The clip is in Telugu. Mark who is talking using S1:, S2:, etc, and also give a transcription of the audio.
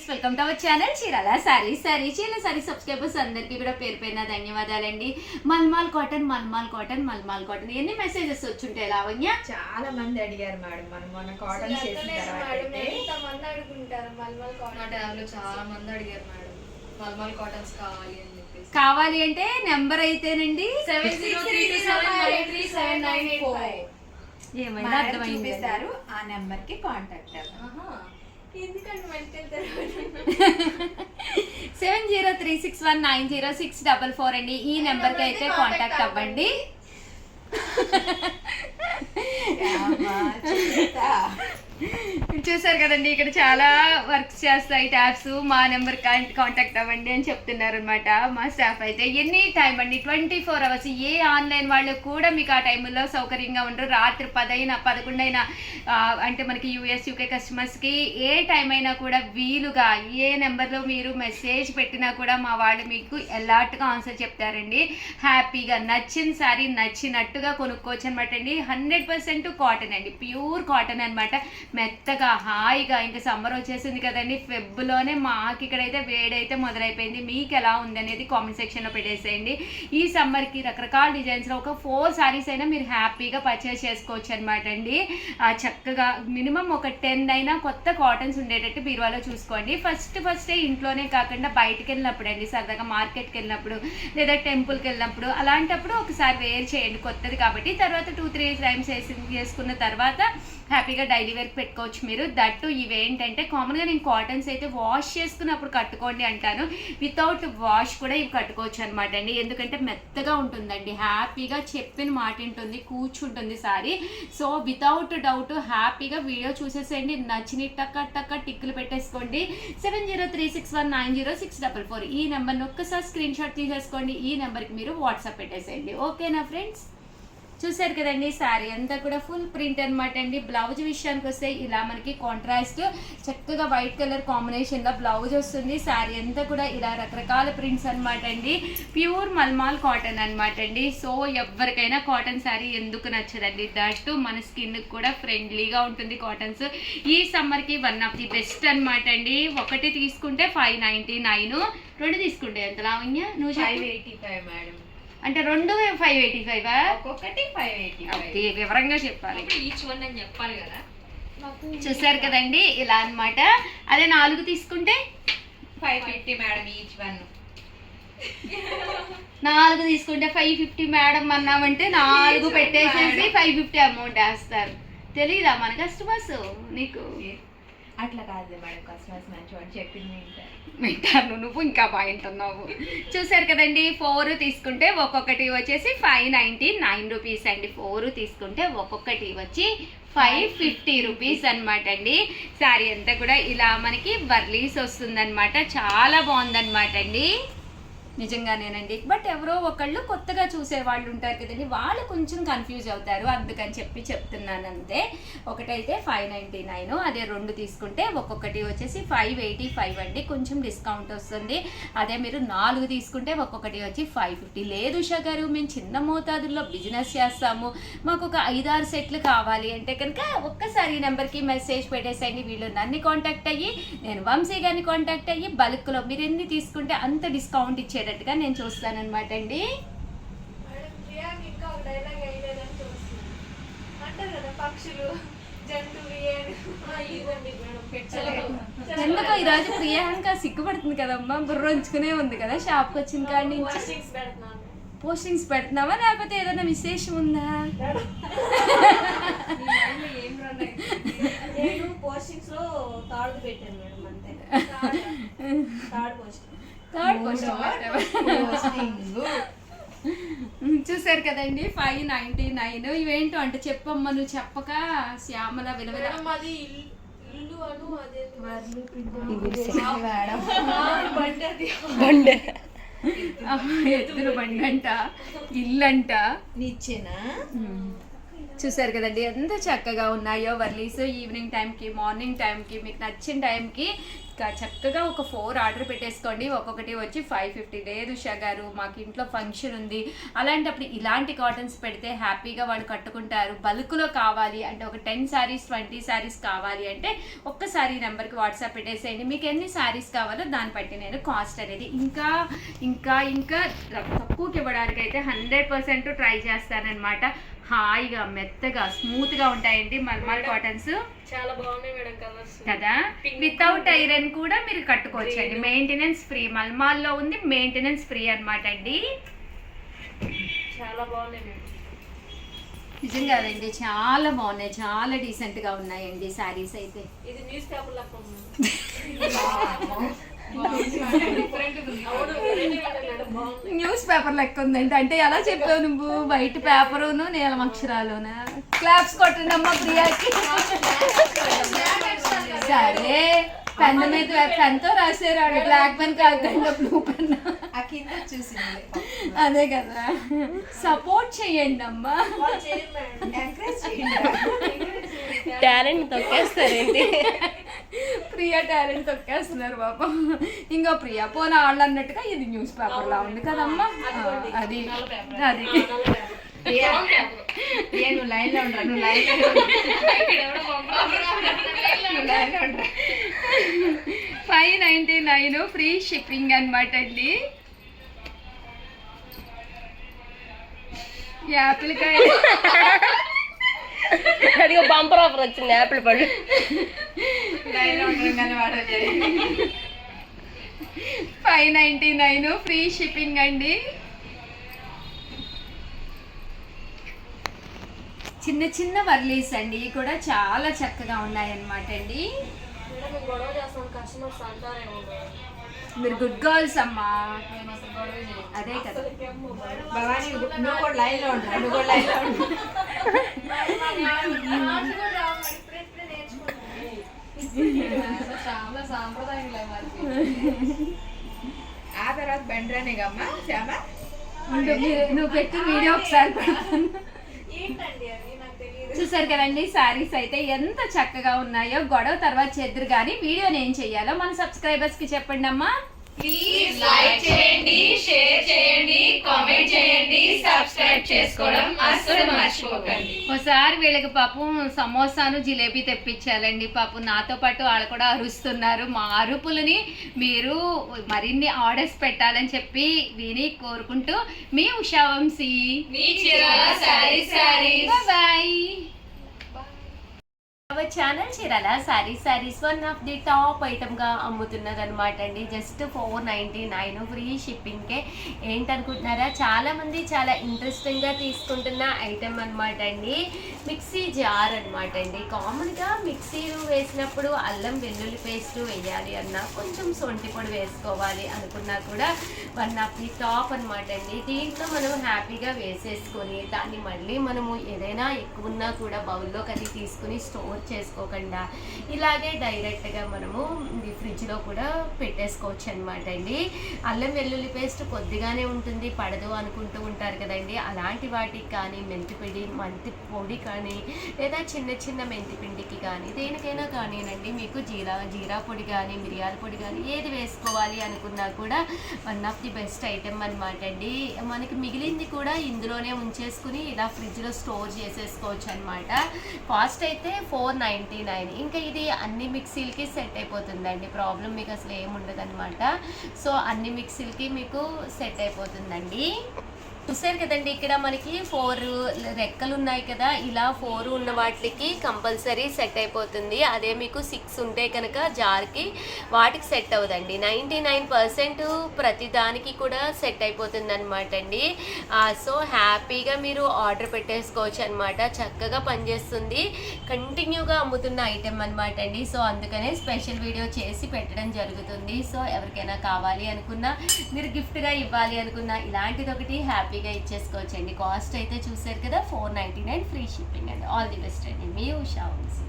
S1: Welcome to our channel Chirala saris. Chirala sorry subscribers అందరికీ కూడా పేరు పేరున ధన్యవాదాలండి. మల్మాల్ కాటన్ ఎన్ని మెసేజెస్ వచ్చుంటాయి లావణ్య?
S2: చాలా మంది అడిగారు మేడం. మన కాటన్ చేసిన తర్వాత
S3: ఎంతమంది అడుగుంటారు మల్మల్ కాటన్. చాలా మంది అడిగారు మేడం మల్మల్ కాటన్స్ కావాలి అని చెప్పేసి.
S1: కావాలి అంటే నెంబర్ అయితేనండి
S3: 7032753794.
S1: ఏమైనా అర్థమైంది
S2: చూపిస్తారు. ఆ నెంబర్ కి కాంటాక్ట్ అవ్వండి.
S3: ఎందుకంటే వెళ్తారు
S1: 7036190644 అండి. ఈ నెంబర్ కి అయితే కాంటాక్ట్ అవ్వండి. చూసారు కదండి, ఇక్కడ చాలా వర్క్స్ చేస్తాయి ట్యాబ్స్. మా నెంబర్ కాంటాక్ట్ అవ్వండి అని చెప్తున్నారు అనమాట మా స్టాఫ్ అయితే. ఎనీ టైం అండి, 24 hours. ఏ ఆన్లైన్ వాళ్ళు కూడా మీకు ఆ టైంలో సౌకర్యంగా ఉండరు. రాత్రి 10 అయినా 11 అయినా, అంటే మనకి యూఎస్ యూకే కస్టమర్స్కి ఏ టైం అయినా కూడా వీలుగా ఏ నెంబర్లో మీరు మెసేజ్ పెట్టినా కూడా మా వాళ్ళు మీకు ఎలాట్గా ఆన్సర్ చెప్తారండి. హ్యాపీగా నచ్చిన శారీ నచ్చినట్టుగా కొనుక్కోవచ్చు అనమాట అండి. 100% కాటన్ అండి, ప్యూర్ కాటన్ అనమాట. మెత్తగా హాయిగా. ఇంకా సమ్మర్ వచ్చేసింది కదండి, ఫెబ్లోనే మాకు ఇక్కడైతే వేడైతే మొదలైపోయింది. మీకు ఎలా ఉంది అనేది కామెంట్ సెక్షన్లో పెట్టేసేయండి. ఈ సమ్మర్కి రకరకాల డిజైన్స్లో ఒక 4 సారీస్ అయినా మీరు హ్యాపీగా పర్చేస్ చేసుకోవచ్చు అనమాట అండి. చక్కగా మినిమం ఒక 10 అయినా కొత్త కాటన్స్ ఉండేటట్టు బీరువాలో చూసుకోండి. ఫస్ట్ ఇంట్లోనే కాకుండా బయటకు వెళ్ళినప్పుడు అండి, సరదాగా మార్కెట్కి వెళ్ళినప్పుడు లేదా టెంపుల్కి వెళ్ళినప్పుడు అలాంటప్పుడు ఒకసారి వేర్ చేయండి, కొత్తది కాబట్టి. తర్వాత 2-3 టైమ్స్ వేసుకున్న తర్వాత హ్యాపీగా డైలీ వేర్కి పెట్టుకోవచ్చు మీరు. దట్టు ఇవేంటంటే కామన్గా నేను కాటన్స్ అయితే వాష్ చేసుకున్నప్పుడు కట్టుకోండి అంటాను. వితౌట్ వాష్ కూడా ఇవి కట్టుకోవచ్చు అనమాట అండి. ఎందుకంటే మెత్తగా ఉంటుందండి, హ్యాపీగా చెప్పిన మాట ఉంటుంది, కూర్చుంటుంది సారీ. సో వితౌట్ డౌట్ హ్యాపీగా వీడియో చూసేసేయండి. నచ్చిన టక్క టిక్కులు పెట్టేసుకోండి. 7036190644 ఈ నెంబర్ని ఒక్కసారి స్క్రీన్ షాట్ తీసేసుకోండి. ఈ నెంబర్కి మీరు వాట్సాప్ పెట్టేసేయండి. ఓకేనా ఫ్రెండ్స్? చూసారు కదండి, శారీ అంతా కూడా ఫుల్ ప్రింట్ అనమాట అండి. బ్లౌజ్ విషయానికి వస్తే ఇలా మనకి కాంట్రాస్ట్ చక్కగా వైట్ కలర్ కాంబినేషన్లో బ్లౌజ్ వస్తుంది. శారీ అంతా కూడా ఇలా రకరకాల ప్రింట్స్ అనమాట అండి. ప్యూర్ మల్మాల్ కాటన్ అనమాట అండి. సో ఎవరికైనా కాటన్ శారీ ఎందుకు నచ్చదండి. దట్టు మన స్కిన్కి కూడా ఫ్రెండ్లీగా ఉంటుంది కాటన్స్. ఈ సమ్మర్కి వన్ ఆఫ్ ది బెస్ట్ అనమాట అండి. ఒకటి తీసుకుంటే 599, 2 తీసుకుంటే ఎంత లావణ్య? నువ్వు
S2: 585 మేడం.
S1: అంటే 2 585?
S2: ఒక్కొక్కటి 585.
S1: వివరంగా చెప్పాలి,
S3: ఈచ్ వన్ అని చెప్పాలి కదా.
S1: చూసారు కదండి, ఇలా అన్నమాట. అదే 4 తీసుకుంటే
S2: 550 మేడం ఈచ్ వన్.
S1: 4 తీసుకుంటే 550 మేడం అన్నామంటే 4 పెట్టేసేసి 550 అమౌంట్ వేస్తారు. తెలీదా మన కస్టమర్స్ నీకు?
S2: అట్లా కాదు మేడం, కస్టమర్స్ మంచి అని చెప్పింది
S1: వింటాను. నువ్వు ఇంకా బాగుంటున్నావు. చూసారు కదండి, 4 తీసుకుంటే ఒక్కొక్కటి వచ్చేసి 599 రూపీస్ అండి. 4 తీసుకుంటే ఒక్కొక్కటి వచ్చి 550 రూపీస్ అనమాట అండి. శారీ అంతా కూడా ఇలా మనకి వర్లీస్ వస్తుందన్నమాట. చాలా బాగుందన్నమాట అండి, నిజంగానేనండి. బట్ ఎవరో ఒకళ్ళు కొత్తగా చూసే వాళ్ళు ఉంటారు కదండి, వాళ్ళు కొంచెం కన్ఫ్యూజ్ అవుతారు, అందుకని చెప్పి చెప్తున్నాను అంతే. ఒకటైతే 599, అదే 2 తీసుకుంటే ఒక్కొక్కటి వచ్చేసి 585 అండి. కొంచెం డిస్కౌంట్ వస్తుంది. అదే మీరు 4 తీసుకుంటే ఒక్కొక్కటి వచ్చి 550. లేదు ఉషా గారు, మేము చిన్న మోతాదుల్లో బిజినెస్ చేస్తాము, మాకు ఒక 5-6 సెట్లు కావాలి అంటే కనుక ఒక్కసారి ఈ నెంబర్కి మెసేజ్ పెట్టేసేయండి. వీళ్ళు నన్ను కాంటాక్ట్ అయ్యి, నేను వంశీ గారిని కాంటాక్ట్ అయ్యి బల్క్లో మీరు ఎన్ని తీసుకుంటే అంత డిస్కౌంట్ ఇచ్చేటట్టుగా నేను చూస్తానన్నమాట అండి. ఎందుకో ఈరోజు ప్రియాంక సిగ్గుపడుతుంది కదమ్మా, బుర్ర ఉంచుకునే ఉంది కదా షాప్కి వచ్చిన కాడి నుంచి. పోస్టింగ్స్ పెడుతున్నావా లేకపోతే ఏదైనా విశేషం ఉందా? Third posting. చూసారు కదండి, 599. ఇవేంటో అంటే చెప్పమ్మా, నువ్వు చెప్పక శ్యామల విలువల ఎత్తుల బండంట, ఇల్లంట
S2: నిచ్చెనా.
S1: చూసారు కదండి ఎంత చక్కగా ఉన్నాయో వర్లీస్. ఈవినింగ్ టైంకి, మార్నింగ్ టైంకి, మీకు నచ్చిన టైంకి చక్కగా ఒక 4 ఆర్డర్ పెట్టేసుకోండి. ఒక్కొక్కటి వచ్చి 550. లేదు ఉషా గారు మాకు ఇంట్లో ఫంక్షన్ ఉంది, అలాంటప్పుడు ఇలాంటి కాటన్స్ పెడితే హ్యాపీగా వాళ్ళు కట్టుకుంటారు, బల్క్లో కావాలి అంటే ఒక 10 శారీస్ 20 శారీస్ కావాలి అంటే ఒక్కసారి ఈ నెంబర్కి వాట్సాప్ పెట్టేసేయండి. మీకు ఎన్ని శారీస్ కావాలో దాన్ని బట్టి నేను కాస్ట్ అనేది ఇంకా ఇంకా ఇంకా తక్కువకి ఇవ్వడానికి అయితే 100% ట్రై చేస్తానన్నమాట. హాయిగా మెత్తగా స్మూత్గా ఉంటాయండి మల్మల్ కాటన్స్.
S3: చాలా బాగున్నాయి మేడం కలర్స్
S1: కదా, వితౌట్ ఐరన్ కూడా మీరు కట్టుకోవచ్చండి. మెయింటెనెన్స్ ఫ్రీ, మల్మాల్లో ఉంది మెయింటెనెన్స్ ఫ్రీ అనమాట అండి.
S3: చాలా బాగున్నాయి మేడం.
S1: నిజంగా అదండి చాలా బాగున్నాయి, చాలా డీసెంట్గా ఉన్నాయండి శారీస్ అయితే.
S3: ఇది న్యూస్ పేపర్ లెక్క ఉంది.
S1: న్యూస్ పేపర్ లెక్క ఉందండి అంటే ఎలా చెప్పావు నువ్వు? వైట్ పేపరును నీలం అక్షరాలునా? క్లాప్స్ కొట్టండి అమ్మ ప్రియాకి. సరే పెన్ మీద పెన్తో రాసారు, బ్లాక్ పెన్ కాకుండా బ్లూ పెన్. అదే కదా, సపోర్ట్ చెయ్యండి అమ్మా.
S4: టాలెంట్ తొక్కేస్తారేంటి?
S1: ప్రియా టాలెంట్ తొక్కేస్తున్నారు పాపం. ఇంకా ప్రియా పోనా వాళ్ళు అన్నట్టుగా ఇది న్యూస్ పేపర్ లా ఉంది కదమ్మా. అది అది
S2: నువ్వు లైన్ లో ఉండరా, నువ్వు లైన్ లో
S1: 599 ఫ్రీ షిప్పింగ్ అనమాట అండి. యాపిల్ కాయ
S4: అదిగో బంపర్ ఆఫర్ వచ్చింది యాపిల్ పళ్ళు.
S2: లైన్ లో ఉండడం కానీ వాడలేదు.
S1: 599 ఫ్రీ షిప్పింగ్ అండి. చిన్న చిన్న వర్లీస్ అండి, ఇవి కూడా చాలా చక్కగా ఉన్నాయన్నమాట అండి.
S3: మేడం మేము గొడవ చేస్తాం కస్టమర్స్ అంటారేమో మేడం.
S1: మీరు గుడ్ గర్ల్స్ అమ్మా.
S3: మేము అసలు గొడవ చేయం.
S1: అదే కదా,
S2: భవానీ నువ్వు కూడా లైన్ లో ఉండరా, నువ్వు కూడా లైన్ లో ఉండు.
S3: చాలా సాంప్రదాయంగా మరి.
S2: ఆ తర్వాత బండ్రానే అమ్మా శ్యామ.
S1: నువ్వు పెట్టి వీడియో ఒకసారి పెడతాను.
S3: ఏంటండి అది నాకు తెలియదు.
S1: చూసారు కదండి శారీస్ అయితే ఎంత చక్కగా ఉన్నాయో. గొడవ తర్వాత చేద్దరు కానీ వీడియోని ఏం చెయ్యాలో మన సబ్స్క్రైబర్స్ కి చెప్పండి అమ్మా.
S3: ప్లీజ్ లైక్ చేయండి, షేర్ చేయండి, కామెంట్ చేయండి, సబ్స్క్రైబ్ చేసుకోవడం అస్సలు మర్చిపోకండి.
S1: ఒకసారి వీళ్ళకి పాపం సమోసాను జిలేబీ తెప్పించాలండి. పాపం నాతో పాటు వాళ్ళు కూడా అరుస్తున్నారు. మా అరుపులని మీరు మరిన్ని ఆర్డర్స్ పెట్టాలని చెప్పి విని కోరుకుంటూ మీ ఉషా వంశీ.
S3: మీ Chirala sarees.
S1: Bye. Our channel Chirala sarees one of the top ఐటమ్గా అమ్ముతున్నది అనమాట అండి. Just 499 free షిప్పింగ్కే. ఏంటనుకుంటున్నారా, చాలామంది చాలా ఇంట్రెస్టింగ్గా తీసుకుంటున్న ఐటమ్ అనమాట అండి. మిక్సీ జార్ అనమాట అండి. కామన్గా మిక్సీలు వేసినప్పుడు అల్లం వెల్లుల్లి పేస్ట్ వేయాలి అన్నా, కొంచెం సొంటి పొడి వేసుకోవాలి అనుకున్నా కూడా వన్ ఆఫ్ ది టాప్ అనమాట అండి. దీంట్లో మనం హ్యాపీగా వేసేసుకొని దాన్ని మళ్ళీ మనము ఏదైనా ఎక్కువ ఉన్నా కూడా బౌల్లోకి అది తీసుకుని స్టోర్ చేసుకోకుండా ఇలాగే డైరెక్ట్గా మనము ఫ్రిడ్జ్లో కూడా పెట్టేసుకోవచ్చు అనమాట అండి. అల్లం వెల్లుల్లి పేస్ట్ కొద్దిగానే ఉంటుంది, పడదు అనుకుంటూ ఉంటారు కదండి. అలాంటి వాటికి కానీ మెంతి పొడి కానీ లేదా చిన్న చిన్న మెంతి పిండికి కానీ దేనికైనా కానీనండి, మీకు జీరా పొడి కానీ మిరియాల పొడి కానీ ఏది వేసుకోవాలి అనుకున్నా కూడా one of the best item అనమాట అండి. మనకి మిగిలింది కూడా ఇందులోనే ఉంచేసుకుని ఇలా ఫ్రిడ్జ్లో స్టోర్ చేసేసుకోవచ్చు అనమాట. కాస్ట్ అయితే 499. ఇంకా ఇది అన్ని మిక్సీలకి సెట్ అయిపోతుందండి, ప్రాబ్లం మీకు అసలు ఏముండదు అనమాట. సో అన్ని మిక్సీలకి మీకు సెట్ అయిపోతుందండి. చూసారు కదండి, ఇక్కడ మనకి 4 రెక్కలు ఉన్నాయి కదా, ఇలా 4 ఉన్న వాటికి కంపల్సరీ సెట్ అయిపోతుంది. అదే మీకు 6 ఉంటే కనుక జార్కి వాటికి సెట్ అవ్వదండి. 99% ప్రతి దానికి కూడా సెట్ అయిపోతుంది అనమాట అండి. సో హ్యాపీగా మీరు ఆర్డర్ పెట్టేసుకోవచ్చు అనమాట. చక్కగా పనిచేస్తుంది, కంటిన్యూగా అమ్ముతున్న ఐటెం అనమాట అండి. సో అందుకనే స్పెషల్ వీడియో చేసి పెట్టడం జరుగుతుంది. సో ఎవరికైనా కావాలి అనుకున్నా, మీరు గిఫ్ట్గా ఇవ్వాలి అనుకున్నా ఇలాంటిది ఒకటి హ్యాపీగా ఇచ్చేసుకోవచ్చండి. కాస్ట్ అయితే చూసారు కదా 499 ఫ్రీ షిప్పింగ్ అండి. ఆల్ ది బెస్ట్ అండి, మీ ఉషా వంశీ.